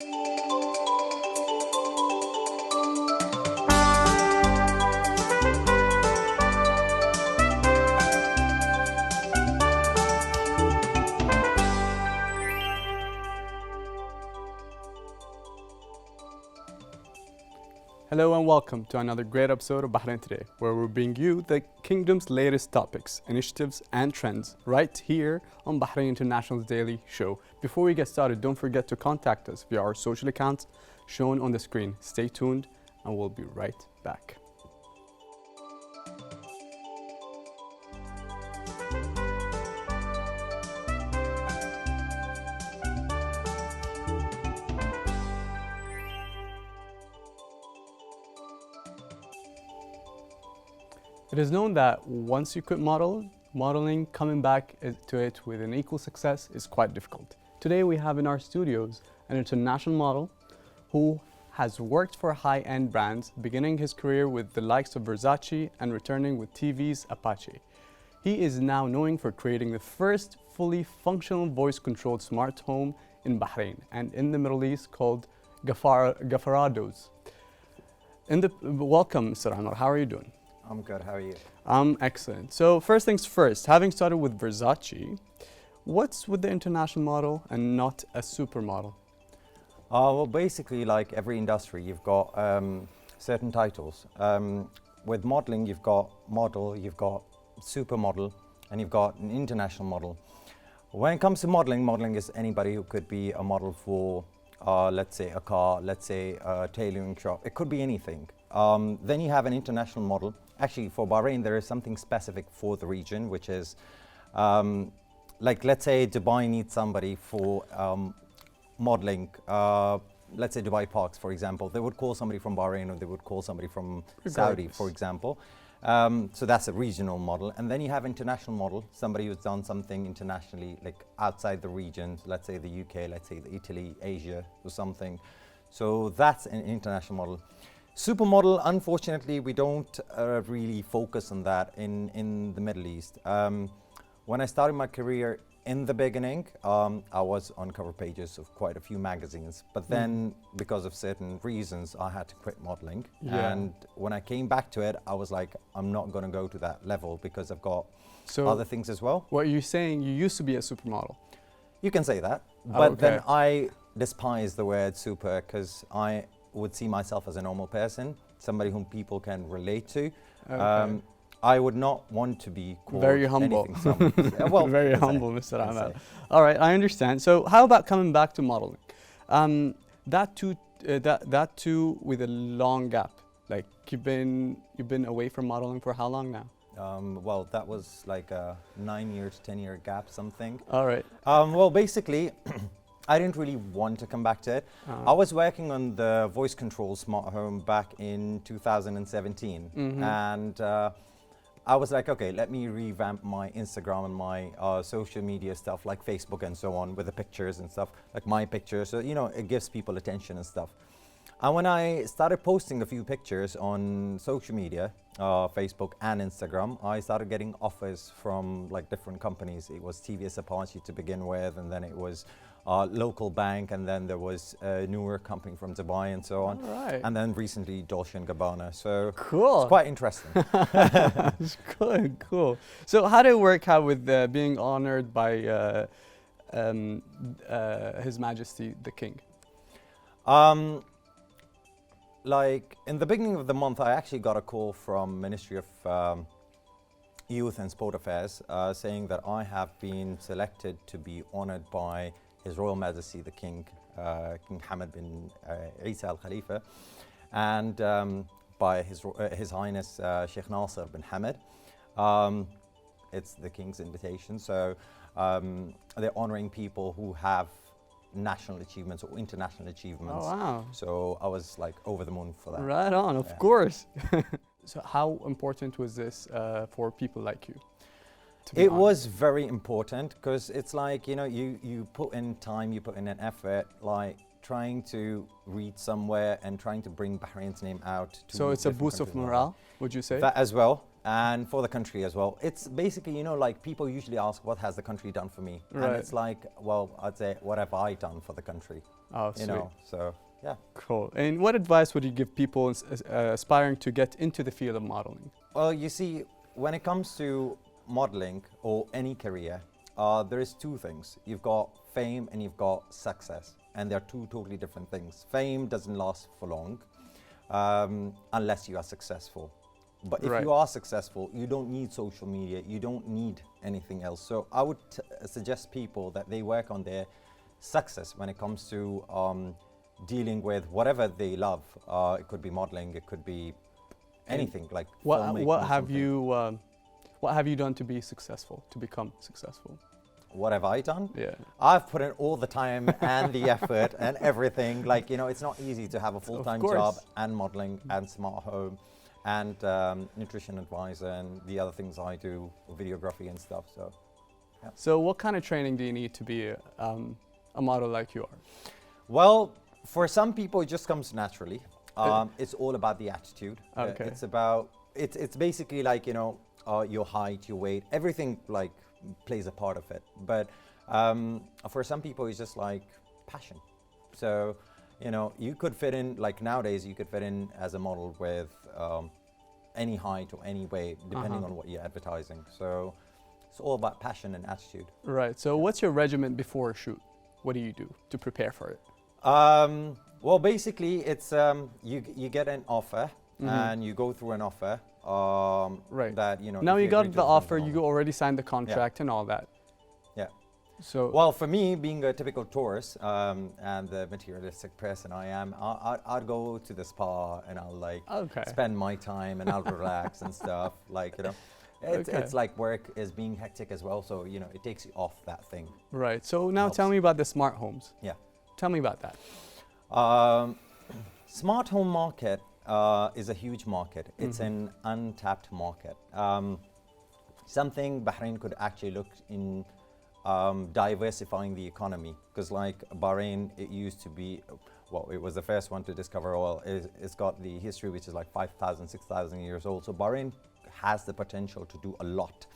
Hello and welcome to another great episode of Bahrain Today, where we're bringing you the kingdom's latest topics, initiatives, and trends right here on Bahrain International's daily show. Before we get started, don't forget to contact us via our social accounts shown on the screen. Stay tuned and we'll be right back. It is known that once you quit modeling, coming back to it with an equal success is quite difficult. Today we have in our studios an international model who has worked for high-end brands, beginning his career with the likes of Versace and returning with TV's Apache. He is now known for creating the first fully functional voice-controlled smart home in Bahrain and in the Middle East called Gafarados. Welcome, Mr. Amar. How are you doing? I'm good, how are you? I'm excellent. So first things first, having started with Versace, what's with the international model and not a supermodel? Well, basically, like every industry, you've got certain titles. With modeling, you've got model, you've got supermodel, and you've got an international model. When it comes to modeling is anybody who could be a model for, let's say, a car, let's say, a tailoring shop. It could be anything. Then you have an international model. Actually, for Bahrain, there is something specific for the region, which is, like, let's say Dubai needs somebody for modeling. Let's say Dubai Parks, for example. They would call somebody from Bahrain, or they would call somebody from Saudi, for example. So that's a regional model. And then you have international model, somebody who's done something internationally, like outside the region, let's say the UK, let's say Italy, Asia, or something. So that's an international model. Supermodel, unfortunately, we don't really focus on that in the Middle East. When I started my career in the beginning, I was on cover pages of quite a few magazines, but then because of certain reasons, I had to quit modeling. Yeah. And when I came back to it, I was like, I'm not going to go to that level because I've got other things as well. What you're saying, you used to be a supermodel? You can say that, but then I despise the word super because I would see myself as a normal person, somebody whom people can relate to. I would not want to be called very humble. Well, very humble, Mr. Ahmed. All right, I understand. So how about coming back to modeling? That too with a long gap. Like you've been away from modeling for how long now? Well, that was like a 9 years, 10-year gap, something. All right. Well, basically, I didn't really want to come back to it. I was working on the voice control smart home back in 2017. And I was like, okay, let me revamp my Instagram and my social media stuff like Facebook and so on with the pictures and stuff, like my pictures. So, you know, it gives people attention and stuff. And when I started posting a few pictures on social media, Facebook and Instagram, I started getting offers from like different companies. It was TV's Apache to begin with, and then it was local bank, and then there was a newer company from Dubai and so on. All right. And then recently Dolce & Gabbana. So cool. It's quite interesting. It's good, cool. So how did it work out with being honored by His Majesty the King? Like in the beginning of the month, I actually got a call from Ministry of Youth and Sport Affairs saying that I have been selected to be honored by His Royal Majesty the King, King Hamad bin Isa Al Khalifa, and by His Highness Sheikh Nasser bin Hamad. It's the King's invitation, so they're honoring people who have national achievements or international achievements. Oh, wow. So I was like over the moon for that. Right on, of course. So how important was this for people like you? It was very important because it's like, you know, you put in time, you put in an effort, like trying to read somewhere and trying to bring Bahrain's name out. So it's a boost of morale, would you say? That as well. and for the country as well. It's basically, you know, like people usually ask, what has the country done for me? Right. And it's like, well, I'd say, what have I done for the country? Oh, You sweet. know, so yeah. Cool. And what advice would you give people aspiring to get into the field of modeling? Well, you see, when it comes to modeling or any career, there is two things. You've got fame and you've got success, and they're two totally different things. Fame doesn't last for long unless you are successful. But if Right. you are successful, you don't need social media, you don't need anything else. So I would suggest people that they work on their success when it comes to dealing with whatever they love. It could be modeling, it could be anything like filmmaking What or have something. you what have you done to be successful, to become successful? What have I done? Yeah. I've put in all the time and the effort and everything. Like, you know, it's not easy to have a full-time course. job and modeling and smart home and nutrition advisor and the other things I do, videography and stuff. So, So what kind of training do you need to be a model like you are? well, for some people, it just comes naturally. It's all about the attitude. Okay. It's about, it's basically like, you know, your height, your weight, everything like plays a part of it. But for some people, it's just like passion. So, you know, you could fit in, like nowadays, you could fit in as a model with any height or any weight, depending on what you're advertising. So it's all about passion and attitude. Right. So what's your regimen before a shoot? What do you do to prepare for it? Well, basically, it's you get an offer and you go through an offer. Right. That, you know. Now if you agree got to the it, offer, then you already signed the contract and all that. Yeah. So Well, for me, being a typical tourist and the materialistic person I am, I'd go to the spa and I'll like Okay. spend my time and I'll relax and stuff. Like, you know, it's like work is being hectic as well. So, you know, it takes you off that thing. right. So now Helps. tell me about the smart homes. Yeah. Tell me about that. Smart home market is a huge market. It's an untapped market. Something Bahrain could actually look in diversifying the economy, because like Bahrain, it used to be, well, it was the first one to discover oil. It's got the history which is like 5,000, 6,000 years old. So Bahrain has the potential to do a lot.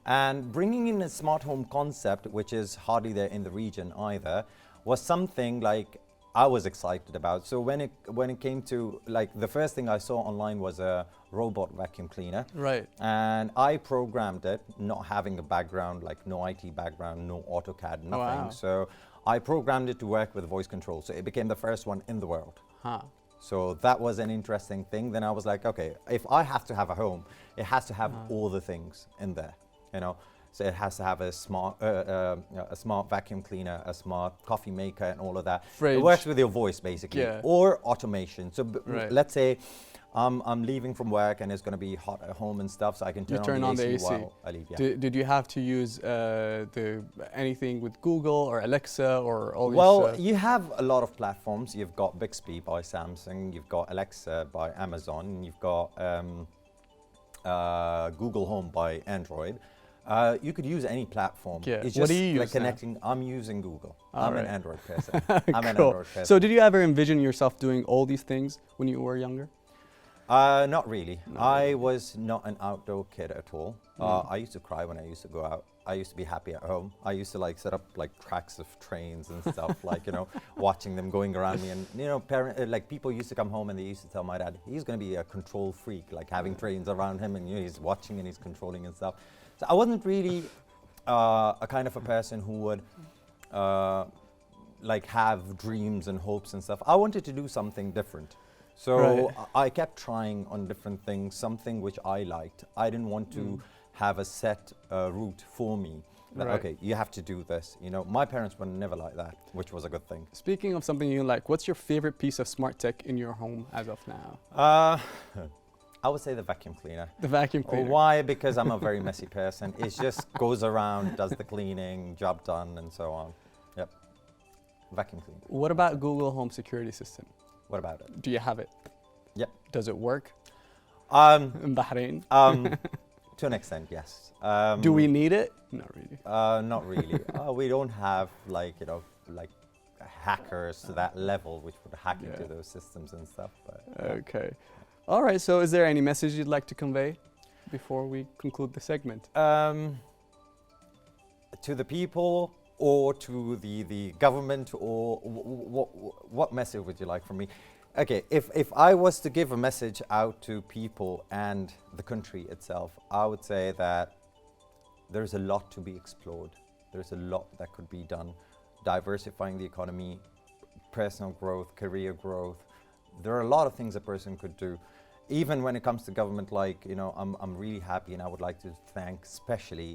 And bringing in a smart home concept, which is hardly there in the region either, was something like I was excited about. So when it came to, like, the first thing I saw online was a robot vacuum cleaner. Right. And I programmed it, not having a background, like no IT background, no AutoCAD, nothing. Wow. So I programmed it to work with voice control. So it became the first one in the world. Huh. So that was an interesting thing. Then I was like, okay, if I have to have a home, it has to have all the things in there, you know. So it has to have a smart vacuum cleaner, a smart coffee maker, and all of that. Fridge. It works with your voice, basically, Yeah. or automation. So Right. let's say I'm leaving from work and it's going to be hot at home and stuff, so I can turn on the AC while I leave. Yeah. Did you have to use anything with Google or Alexa or all these? Well, you have a lot of platforms. You've got Bixby by Samsung, you've got Alexa by Amazon, you've got Google Home by Android. You could use any platform. Yeah. It's What just do you like use now? connecting. I'm using Google. All I'm an right. Android person. I'm an Cool. Android person. So did you ever envision yourself doing all these things when you were younger? Not really. I was not an outdoor kid at all. I used to cry when I used to go out. I used to be happy at home. I used to like set up like tracks of trains and stuff, like, you know, watching them going around me. And, you know, like people used to come home and they used to tell my dad, he's going to be a control freak, like having trains around him and, you know, he's watching and he's controlling and stuff. So I wasn't really a kind of a person who would like have dreams and hopes and stuff. I wanted to do something different. So Right. I kept trying on different things, something which I liked. I didn't want to have a set route for me. That, Right. okay, you have to do this. You know, my parents were never like that, which was a good thing. Speaking of something you like, what's your favorite piece of smart tech in your home as of now? I would say the vacuum cleaner. The vacuum cleaner. Why? Because I'm a very messy person. It just goes around, does the cleaning, job done, and so on. Yep. Vacuum cleaner. What about Google Home security system? What about it? Do you have it? Yep. Does it work in Bahrain? To an extent, yes. Do we need it? Not really. Not really. We don't have like, you know, like hackers to that level which would hack Yeah. into those systems and stuff. But Okay. All right. So is there any message you'd like to convey before we conclude the segment? To the people or to the government, or what message would you like from me? Okay, if I was to give a message out to people and the country itself, I would say that there's a lot to be explored. There's a lot that could be done. Diversifying the economy, personal growth, career growth. There are a lot of things a person could do. Even when it comes to government, like, you know, I'm really happy, and I would like to thank especially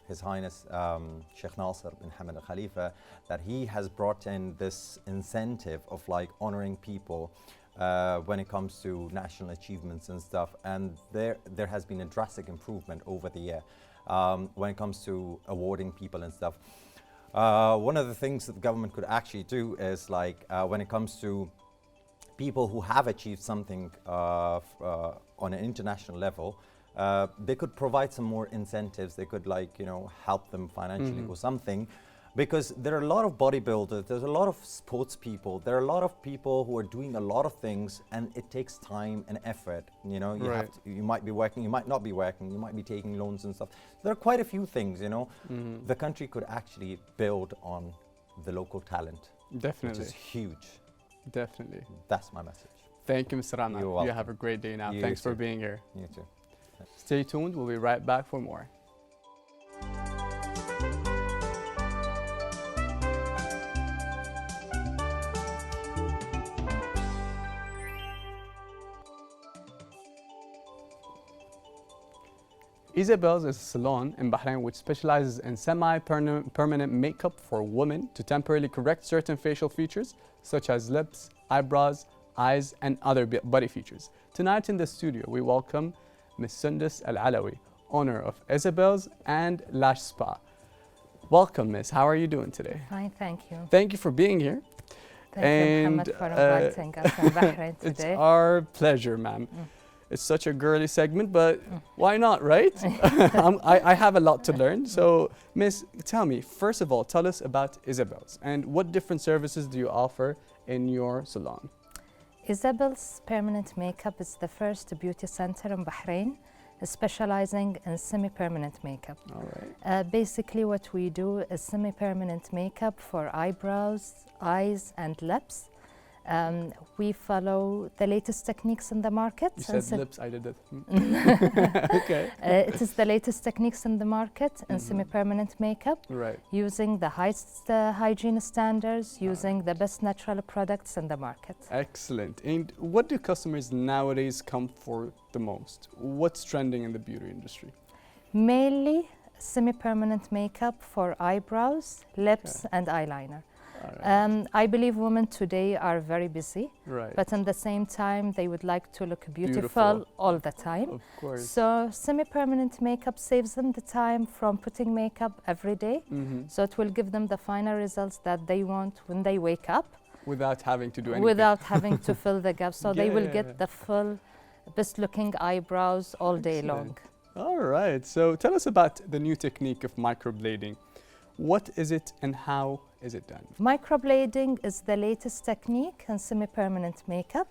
His Highness Sheikh Nasser bin Hamad Al Khalifa, that he has brought in this incentive of like honoring people when it comes to national achievements and stuff. And there has been a drastic improvement over the year when it comes to awarding people and stuff. One of the things that the government could actually do is like when it comes to people who have achieved something on an international level, they could provide some more incentives. They could, like, you know, help them financially or something, because there are a lot of bodybuilders, there's a lot of sports people, there are a lot of people who are doing a lot of things, and it takes time and effort. You know, you might be working, you might not be working, you might be taking loans and stuff. There are quite a few things, you know. The country could actually build on the local talent. Definitely. Which is huge. Definitely. That's my message. Thank you, Mr. Rana. You're welcome. You have a great day now. Thanks for being here. You too. Stay tuned. We'll be right back for more. Isabelles is a salon in Bahrain which specializes in semi-permanent makeup for women to temporarily correct certain facial features such as lips, eyebrows, eyes, and other body features. Tonight in the studio, we welcome Ms. Sundus Al-Alawi, owner of Isabelles and Lash Spa. Welcome, Miss. How are you doing today? Fine, thank you. Thank you for being here. Thank you, Muhammad, for inviting us in Bahrain today. It's our pleasure, ma'am. It's such a girly segment, but why not, right? I have a lot to learn. So, Miss, tell me, first of all, tell us about Isabelles and what different services do you offer in your salon? Isabelles Permanent Makeup is the first beauty center in Bahrain, specializing in semi-permanent makeup. All right. Basically, what we do is semi-permanent makeup for eyebrows, eyes, and lips. We follow the latest techniques in the market. You said lips, I did that. Okay. It is the latest techniques in the market in semi-permanent makeup, right, using the highest hygiene standards, using the best natural products in the market. Excellent. And what do customers nowadays come for the most? What's trending in the beauty industry? Mainly semi-permanent makeup for eyebrows, lips, and eyeliner. Right. I believe women today are very busy, Right. but at the same time they would like to look beautiful all the time. Of course. So semi-permanent makeup saves them the time from putting makeup every day. So it will give them the final results that they want when they wake up. Without having to do anything. Without having to fill the gaps. So they will Yeah. get the full, best looking eyebrows all day long. All right. So tell us about the new technique of microblading. What is it and how is it done? Microblading is the latest technique in semi-permanent makeup.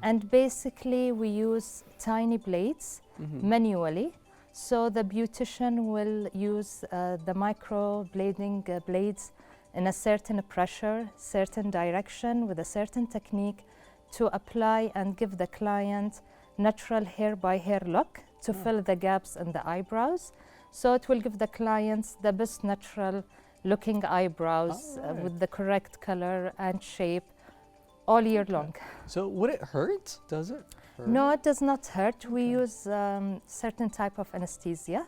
And basically we use tiny blades manually. So the beautician will use the microblading blades in a certain pressure, certain direction, with a certain technique to apply and give the client natural hair by hair look to fill the gaps in the eyebrows. So it will give the clients the best natural looking eyebrows with the correct color and shape all year long. So would it hurt? Does it hurt? No, it does not hurt. We use certain type of anesthesia.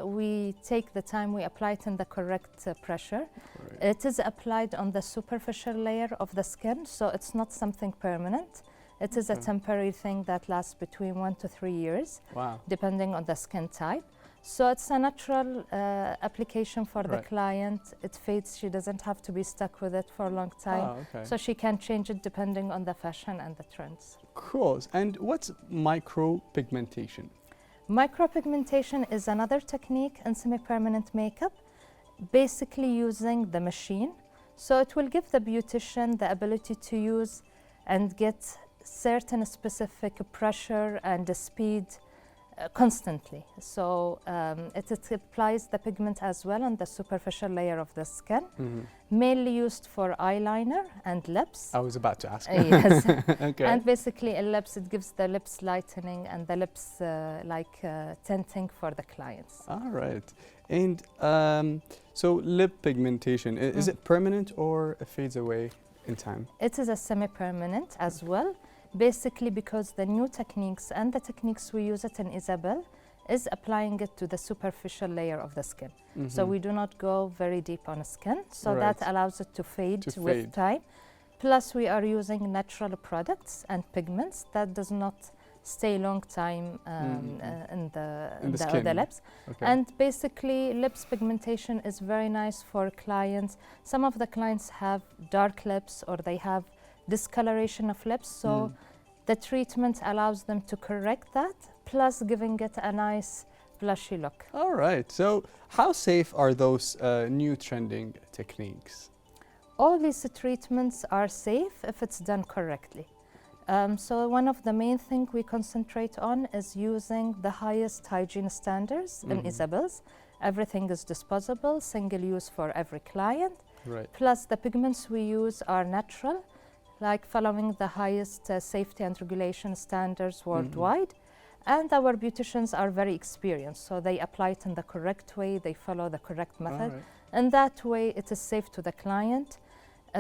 We take the time, we apply it in the correct pressure. Right. It is applied on the superficial layer of the skin, so it's not something permanent. It is a temporary thing that lasts between 1 to 3 years, Wow. depending on the skin type. So it's a natural application for the client. It fades. She doesn't have to be stuck with it for a long time. Oh, okay. So she can change it depending on the fashion and the trends. Cool. And what's micropigmentation? Micropigmentation is another technique in semi-permanent makeup, basically using the machine. So it will give the beautician the ability to use and get certain specific pressure and the speed Constantly. So it applies the pigment as well on the superficial layer of the skin, mainly used for eyeliner and lips. I was about to ask. Yes. Okay. And basically in lips, it gives the lips lightening and the lips tinting for the clients. All right. And so lip pigmentation, is it permanent or it fades away in time? It is a semi-permanent as well. Basically because the new techniques and the techniques we use it in Isabelle is applying it to the superficial layer of the skin. So we do not go very deep on the skin. So that allows it to fade with time. Plus we are using natural products and pigments that does not stay long time in the lips. Okay. And basically lips pigmentation is very nice for clients. Some of the clients have dark lips or they have discoloration of lips, so the treatment allows them to correct that, plus giving it a nice blushy look. All right, so how safe are those new trending techniques? All these treatments are safe if it's done correctly. So one of the main things we concentrate on is using the highest hygiene standards in Isabelles. Everything is disposable, single use for every client. Right. Plus the pigments we use are natural, like following the highest safety and regulation standards worldwide. And our beauticians are very experienced, so they apply it in the correct way, they follow the correct method. Right. And that way it is safe to the client.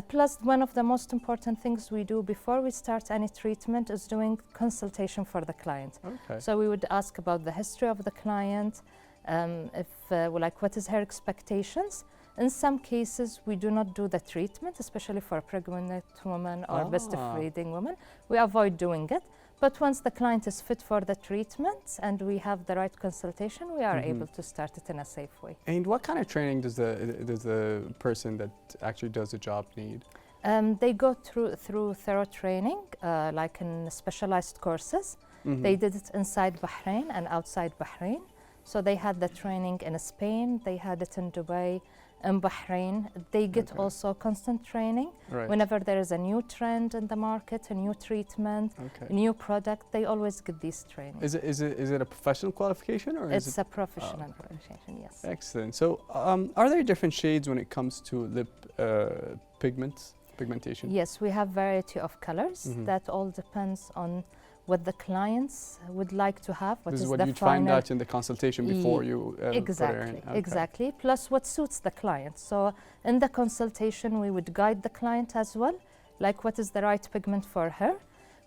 Plus one of the most important things we do before we start any treatment is doing consultation for the client. Okay. So we would ask about the history of the client, like what is her expectations. In some cases, we do not do the treatment, especially for a pregnant woman or breastfeeding woman. We avoid doing it. But once the client is fit for the treatment and we have the right consultation, we are able to start it in a safe way. And what kind of training does the person that actually does the job need? They go through thorough training, like in specialized courses. They did it inside Bahrain and outside Bahrain. So they had the training in Spain, they had it in Dubai, in Bahrain. They get also constant training. Right. Whenever there is a new trend in the market, a new treatment, a new product, they always get these trainings. Is it a professional qualification or it's is it a professional qualification, yes. Excellent. So are there different shades when it comes to lip pigmentation? Yes, we have variety of colors. That all depends on what the clients would like to have. This is what you find out in the consultation before you exactly, put it in. Exactly. Plus what suits the client. So in the consultation, we would guide the client as well, like what is the right pigment for her.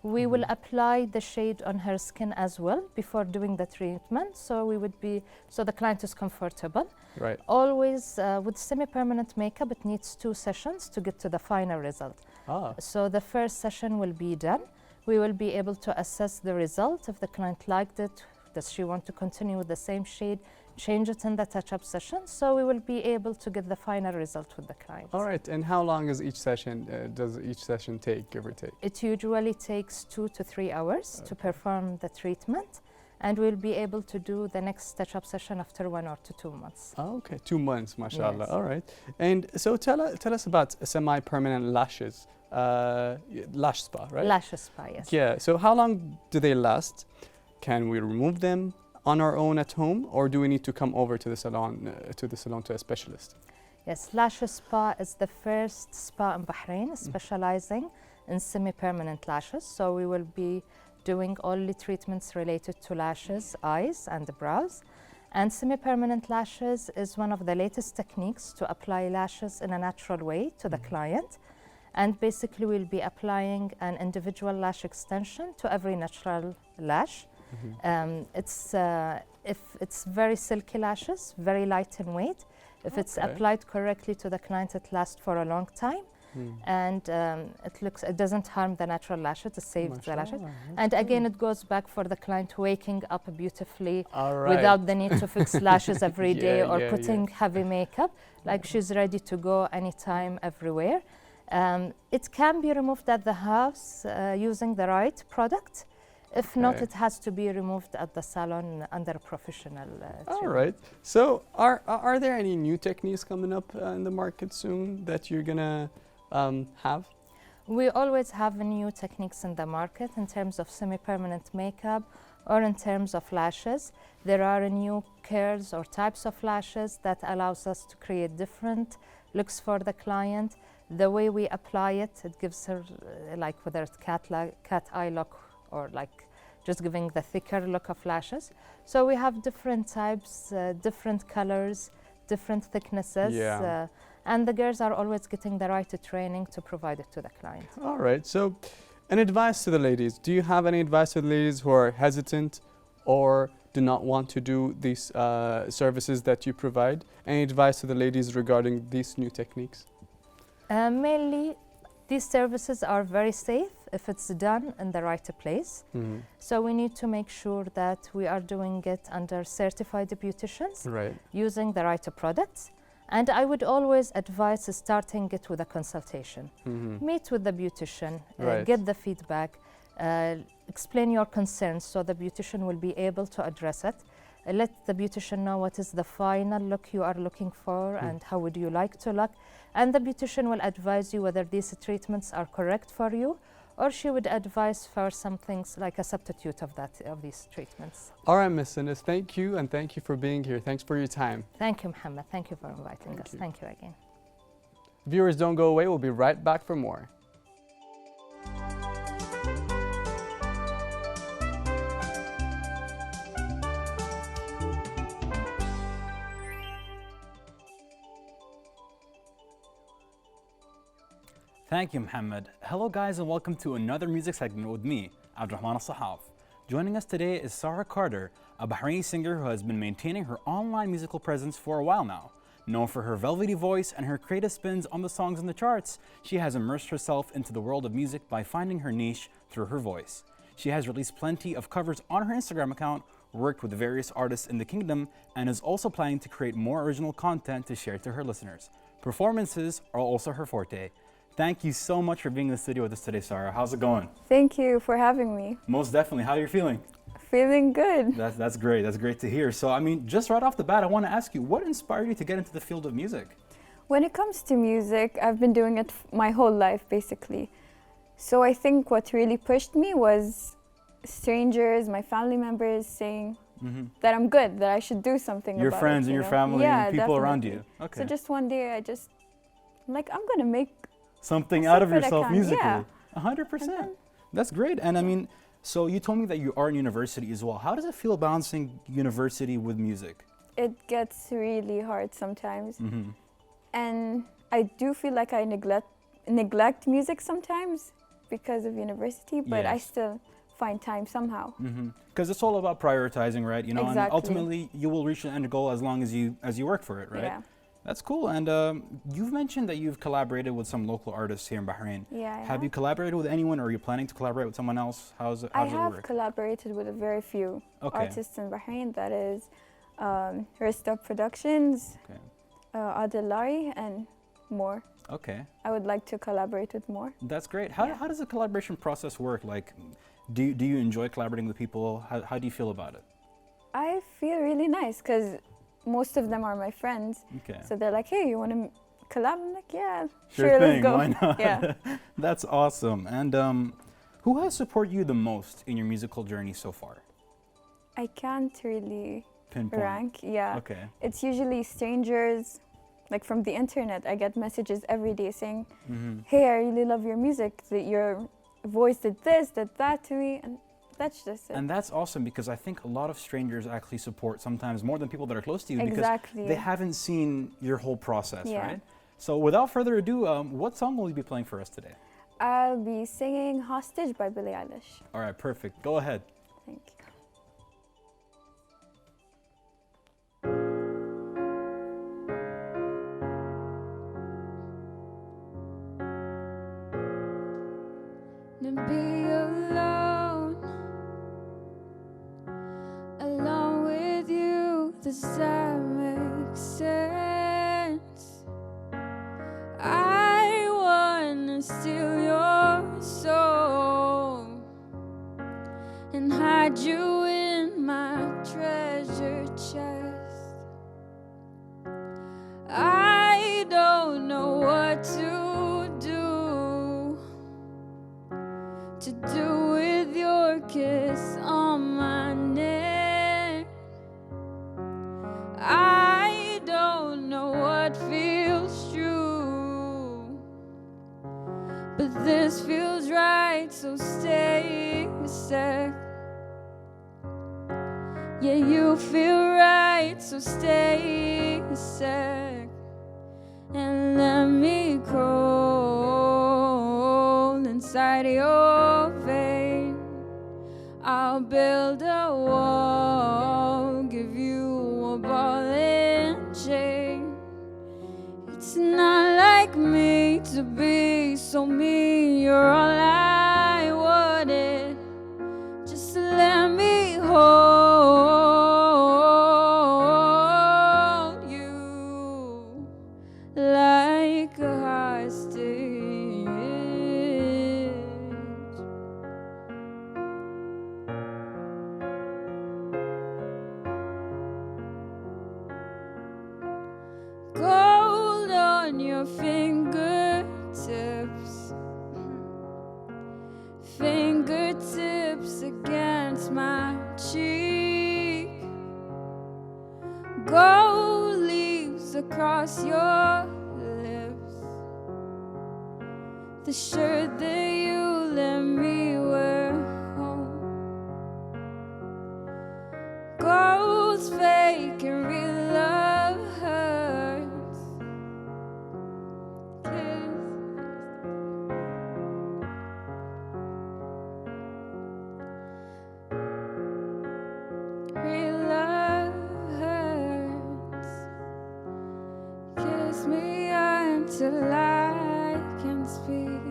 We will apply the shade on her skin as well before doing the treatment. So the client is comfortable. Right. Always with semi-permanent makeup, it needs 2 sessions to get to the final result. So the first session will be done. We will be able to assess the result. If the client liked it, does she want to continue with the same shade, change it in the touch-up session. So we will be able to get the final result with the client. All right, and how long is does each session take, give or take? It usually takes 2 to 3 hours to perform the treatment. And we'll be able to do the next touch-up session after 1 or 2 months. Okay, 2 months, mashallah. Yes. All right. And so tell us about semi-permanent lashes. Lash spa, right? Lash spa, yes. Yeah, so how long do they last? Can we remove them on our own at home, or do we need to come over to the salon to a specialist? Yes, Lash Spa is the first spa in Bahrain specializing in semi-permanent lashes. So we will be doing only treatments related to lashes, eyes and brows. And semi-permanent lashes is one of the latest techniques to apply lashes in a natural way to the client. And basically we'll be applying an individual lash extension to every natural lash. If it's very silky lashes, very light in weight. If it's applied correctly to the client, it lasts for a long time. And it doesn't harm the natural lashes, it saves the lashes. And again, it goes back for the client waking up beautifully without the need to fix lashes every day or putting heavy makeup. Like she's ready to go anytime, everywhere. It can be removed at the house using the right product. If not, it has to be removed at the salon under professional treatment. All right. So are there any new techniques coming up in the market soon that you're going to have? We always have new techniques in the market in terms of semi-permanent makeup or in terms of lashes. There are new curls or types of lashes that allows us to create different looks for the client. The way we apply it, it gives her like whether it's cat eye look or like just giving the thicker look of lashes. So we have different types, different colors, different thicknesses. Yeah. And the girls are always getting the right training to provide it to the client. All right. So, an advice to the ladies. Do you have any advice to the ladies who are hesitant or do not want to do these services that you provide? Any advice to the ladies regarding these new techniques? Mainly, these services are very safe if it's done in the right place. Mm-hmm. So we need to make sure that we are doing it under certified beauticians, Right. using the right products. And I would always advise starting it with a consultation. Mm-hmm. Meet with the beautician, Right. get the feedback, explain your concerns so the beautician will be able to address it. Let the beautician know what is the final look you are looking for and how would you like to look. And the beautician will advise you whether these treatments are correct for you, or she would advise for some things like a substitute of these treatments. All right, Ms. Sinis, thank you, and thank you for being here. Thanks for your time. Thank you, Mohammed. Thank you for inviting us. you. Thank you again. Viewers, don't go away. We'll be right back for more. Thank you, Mohammed. Hello, guys, and welcome to another music segment with me, Abdurrahman Al-Sahaf. Joining us today is Sarah Carter, a Bahraini singer who has been maintaining her online musical presence for a while now. Known for her velvety voice and her creative spins on the songs in the charts, she has immersed herself into the world of music by finding her niche through her voice. She has released plenty of covers on her Instagram account, worked with various artists in the kingdom, and is also planning to create more original content to share to her listeners. Performances are also her forte. Thank you so much for being in the studio with us today, Sarah. How's it going? Thank you for having me. Most definitely. How are you feeling? Feeling good. That's great. That's great to hear. So, I mean, just right off the bat, I want to ask you, what inspired you to get into the field of music? When it comes to music, I've been doing it my whole life, basically. So I think what really pushed me was strangers, my family members saying that I'm good, that I should do something Your about friends it, and you your know? family Yeah, and people around definitely. you. Okay. So just one day I'm going to make Something out of something I yourself can, musically. yeah. 100%. That's great. And I mean, so you told me that you are in university as well. How does it feel balancing university with music? It gets really hard sometimes. And I do feel like I neglect music sometimes because of university, but I Yes. still find time somehow. Because it's all about prioritizing, right? You know, and Exactly. ultimately you will reach the end goal as long as you work for it, right? Yeah. That's cool. And you've mentioned that you've collaborated with some local artists here in Bahrain. Yeah, I Have you collaborated with anyone, or are you planning to collaborate with someone else? How I does it have work? collaborated with a very few Okay. artists in Bahrain. That is Restop Productions, Okay. Adilai, and more. Okay. I would like to collaborate with more. That's great. How does the collaboration process work? Like, do you enjoy collaborating with people? How do you feel about it? I feel really nice because most of them are my friends. Okay. So they're like, hey, you want to collab? I'm like, yeah, Sure let's thing. go. Why not? Yeah. That's awesome. And who has supported you the most in your musical journey so far? I can't really Pinpoint. rank. Yeah. Okay. It's usually strangers, like from the internet. I get messages every day saying, hey, I really love your music. Your voice did this, did that to me. And that's just it. And that's awesome, because I think a lot of strangers actually support sometimes more than people that are close to you, Exactly. because they haven't seen your whole process, Yeah. right? So without further ado, what song will you be playing for us today? I'll be singing Hostage by Billie Eilish. All right, perfect. Go ahead. Thank you. To be alone with you, does that make sense? I wanna steal your soul and hide you in my treasure chest. I don't know what to do with your kiss on my this feels right, so stay a sec. Yeah, you feel right, so stay a sec. And let me crawl inside your vein. I'll build a wall, give you a ball and chain. It's not like me to be so mean, you're all I wanted. Just let me hold you like a hostage. Gold on your fingertips, fingertips against my cheek. Gold leaves across your lips, the shirt that you let me wear home. Gold's fake and real love hurts. Real love hurts. Kiss me until I can speak,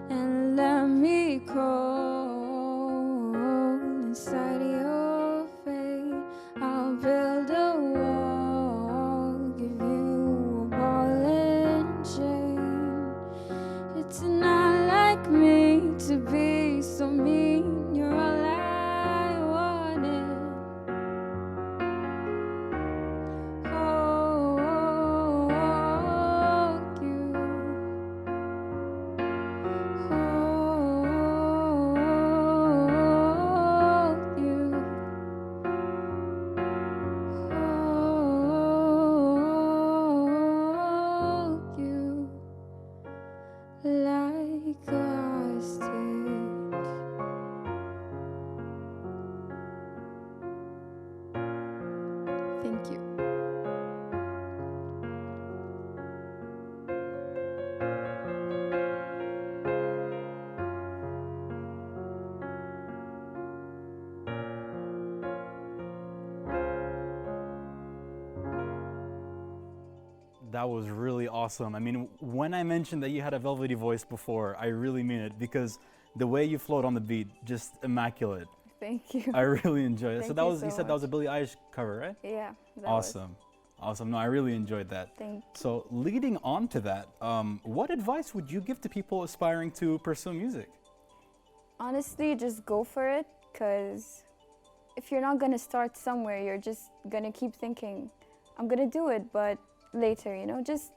and let me crawl inside your face. I'll build a wall, give you a ball and chain. It's not like me to be so mean, you're all I wanted. Hold you, hold you, hold you like a hostage. Thank you. That was really awesome. I mean, when I mentioned that you had a velvety voice before, I really mean it, because the way you float on the beat, just immaculate. Thank you. I really enjoyed it. So Thank that you was, you so said that was a much. Billie Eilish cover, right? Yeah. that was- Awesome. Awesome. No, I really enjoyed that. Thank you. So leading on to that, what advice would you give to people aspiring to pursue music? Honestly, just go for it, because if you're not gonna start somewhere, you're just gonna keep thinking, I'm gonna do it, but later, just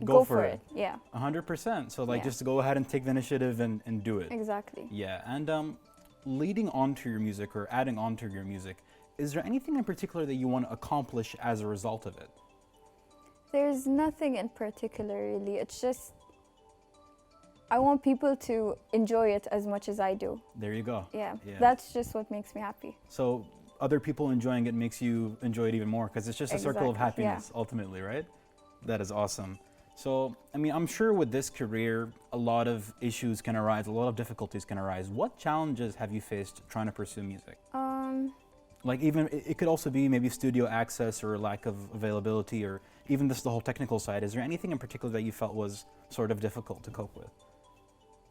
go for it. Yeah, 100%. So like Yeah. just go ahead and take the initiative and do it. exactly. Yeah, and leading on to your music or adding on to your music, is there anything in particular that you want to accomplish as a result of it? There's nothing in particular, really. It's just I want people to enjoy it as much as I do. There you go. Yeah, Yeah. that's just what makes me happy. So other people enjoying it makes you enjoy it even more, because it's just a circle of Exactly, yeah. happiness ultimately, right? That is awesome. So, I mean, I'm sure with this career, a lot of issues can arise, a lot of difficulties can arise. What challenges have you faced trying to pursue music? Like even, it could also be maybe studio access or lack of availability, or even just the whole technical side. Is there anything in particular that you felt was sort of difficult to cope with?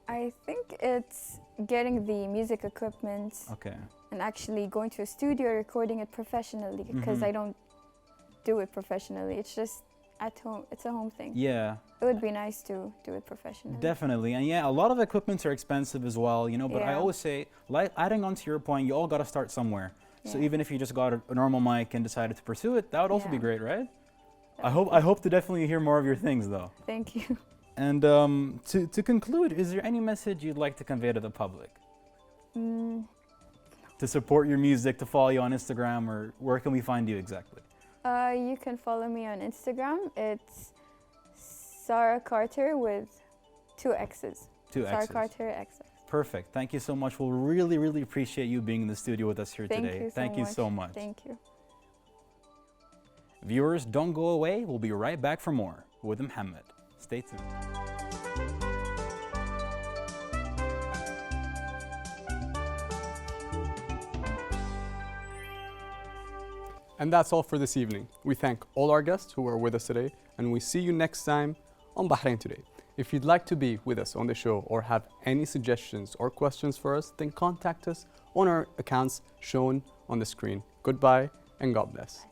I think it's getting the music equipment Okay. and actually going to a studio, recording it professionally, because Mhm. I don't do it professionally. It's just at home. It's a home thing. Yeah, It would be nice to do it professionally. definitely. And yeah, a lot of equipments are expensive as well, but I Yeah. always say, like, adding on to your point, you all got to start somewhere. So Yeah. even if you just got a normal mic and decided to pursue it, that would also be Yeah. great, right? That I would hope to definitely hear more of your things though. Thank you. And to conclude, is there any message you'd like to convey to the public? To support your music, to follow you on Instagram, or where can we find you exactly? You can follow me on Instagram. It's Sarah Carter with 2 X's. Two Sarah X's. Carter XX. Perfect. Thank you so much. We'll really, really appreciate you being in the studio with us here today. Thank you so much. Thank you. Viewers, don't go away. We'll be right back for more with Mohammed. Stay tuned. And that's all for this evening. We thank all our guests who were with us today, and we see you next time on Bahrain Today. If you'd like to be with us on the show or have any suggestions or questions for us, then contact us on our accounts shown on the screen. Goodbye and God bless.